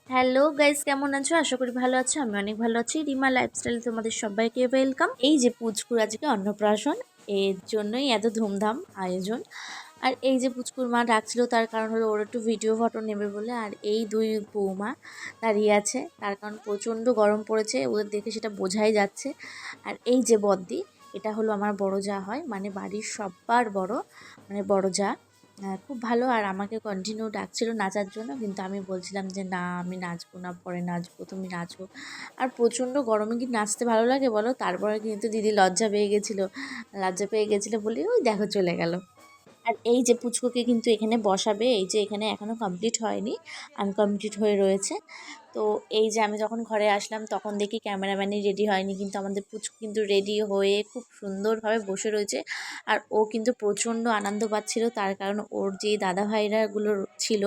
Hello guys, কেমন আছো? আশা করি ভালো আছো। আমি অনেক ভালো আছি। রিমা লাইফস্টাইল তোমাদের সবাইকে ওয়েলকাম। এই যে পুচকুর আজকে অন্নপ্রাশন, এর জন্যই এত ধুমধাম আয়োজন। আর এই যে পুচকুর মা ডাকছিল, তার কারণ হলো ওর একটু ভিডিও ফটো নেবে বলে। আর এই দুই বৌমা দাঁড়িয়ে আছে, তার কারণ প্রচণ্ড গরম পড়েছে, ওদের দেখে সেটা বোঝাই যাচ্ছে। আর এই যে বদ্দি, এটা হলো আমার বড় যা হয়, মানে বাড়ির সবার বড়, মানে বড় যা। খুব ভালো। আর আমাকে কন্টিনিউ ডাকছিল নাচার জন্য, কিন্তু আমি বলছিলাম যে না, আমি নাচবো না, পরে নাচবো, তুমি নাচো। আর প্রচণ্ড গরমে কি নাচতে ভালো লাগে বলো? তারপরে কিন্তু দিদি লজ্জা পেয়ে গেছিলো বলে ওই দেখো চলে গেল। আর এই যে পুচকুকে কিন্তু এখানে বসাবে, এই যে এখানে এখনও কমপ্লিট হয়নি, আনকমপ্লিট হয়ে রয়েছে। তো এই যে আমি যখন ঘরে আসলাম তখন দেখি ক্যামেরাম্যানই রেডি হয়নি, কিন্তু আমাদের পুচকু কিন্তু রেডি হয়ে খুব সুন্দরভাবে বসে রয়েছে। আর ও কিন্তু প্রচণ্ড আনন্দ পাচ্ছিল, তার কারণ ওর যে দাদা ভাইরাগুলো ছিল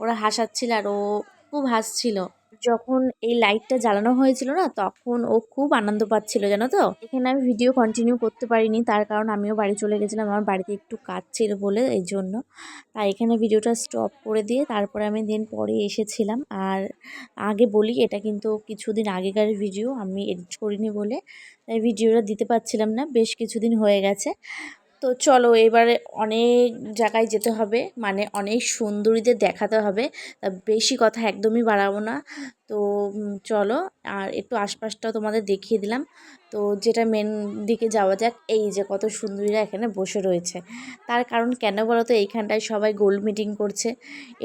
ওরা হাসাচ্ছিল আর ও খুব হাসছিল। যখন এই লাইটটা জ্বালানো হয়েছিল না, তখন ও খুব আনন্দ পাচ্ছিল, জানো তো। এখানে আমি ভিডিও কন্টিনিউ করতে পারিনি, তার কারণ আমিও বাড়ি চলে গেছিলাম, আমার বাড়িতে একটু কাজ ছিল বলে, এই জন্য। তাই এখানে ভিডিওটা স্টপ করে দিয়ে তারপরে আমি দিন পরে এসেছিলাম। আর আগে বলি, এটা কিন্তু কিছুদিন আগেকার ভিডিও, আমি এডিট করিনি বলে তাই ভিডিওটা দিতে পারছিলাম না, বেশ কিছুদিন হয়ে গেছে। তো চলো এবারে অনেক জায়গায় যেতে হবে, মানে অনেক সুন্দরীদের দেখাতে হবে। তা বেশি কথা একদমই বাড়াবো না। তো চলো, আর একটু আশপাশটাও তোমাদের দেখিয়ে দিলাম। তো যেটা মেন দিকে যাওয়া যাক। এই যে কত সুন্দরীরা এখানে বসে রয়েছে, তার কারণ কেন বলো তো? এইখানটায় সবাই গোল মিটিং করছে,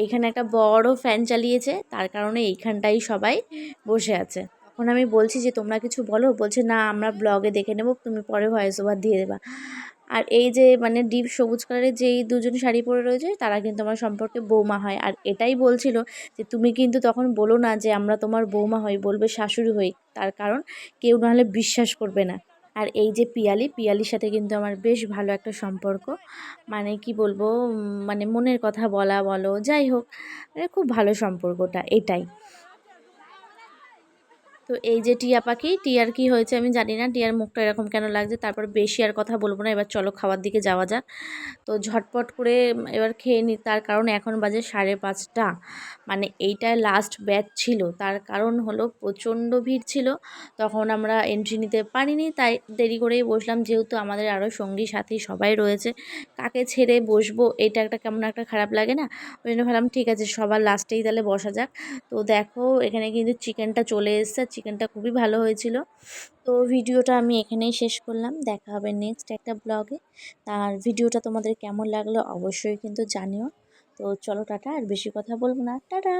এইখানে একটা বড় ফ্যান চালিয়েছে, তার কারণে এইখানটাই সবাই বসে আছে। তখন আমি বলছি যে তোমরা কিছু বলো, বলছে না আমরা ব্লগে দেখে নেব, তুমি পরে ভয়েস ওভার দিয়ে দেবা। আর এই যে মানে ডিপ সবুজ কালারের যেই দুজন শাড়ি পরে রয়েছে, তারা কিন্তু আমার সম্পর্কে বৌমা হয়। আর এটাই বলছিল যে তুমি কিন্তু তখন বলো না যে আমরা তোমার বৌমা হই, বলবে শাশুড়ি হই, তার কারণ কেউ নাহলে বিশ্বাস করবে না। আর এই যে পিয়ালির সাথে কিন্তু আমার বেশ ভালো একটা সম্পর্ক, মানে কি বলবো, মানে মনের কথা বলা বলো, যাই হোক, মানে খুব ভালো সম্পর্কটা, এটাই। তো এই যে টিয়া পাখি, টিয়ার কি হয়েছে আমি জানি না, টিয়ার মুখটা এরকম কেন লাগছে। তারপর বেশি আর কথা বলবো না, এবার চলো খাওয়ার দিকে যাওয়া যাক। তো ঝটপট করে এবার খেয়ে নিই, তার কারণ এখন বাজে 5:30, মানে এইটা লাস্ট ব্যাচ ছিল, তার কারণ হলো প্রচণ্ড ভিড় ছিল, তখন আমরা এন্ট্রি নিতে পারিনি, তাই দেরি করেই বসলাম, যেহেতু আমাদের আরও সঙ্গী সাথী সবাই রয়েছে, কাকে ছেড়ে বসবো, এটা একটা কেমন একটা খারাপ লাগে না। ওই জন্য ভাবলাম ঠিক আছে সবার লাস্টেই তাহলে বসা যাক। তো দেখো এখানে কিন্তু চিকেনটা চলে এসেছে, চিকেনটা খুবই ভালো হয়েছিল। তো ভিডিওটা আমি এখানেই শেষ করলাম, দেখা হবে নেক্সট একটা ব্লগে। তার ভিডিওটা তোমাদের কেমন লাগলো অবশ্যই কিন্তু জানিও। তো চলো টাটা, আর বেশি কথা বলবো না, টাটা।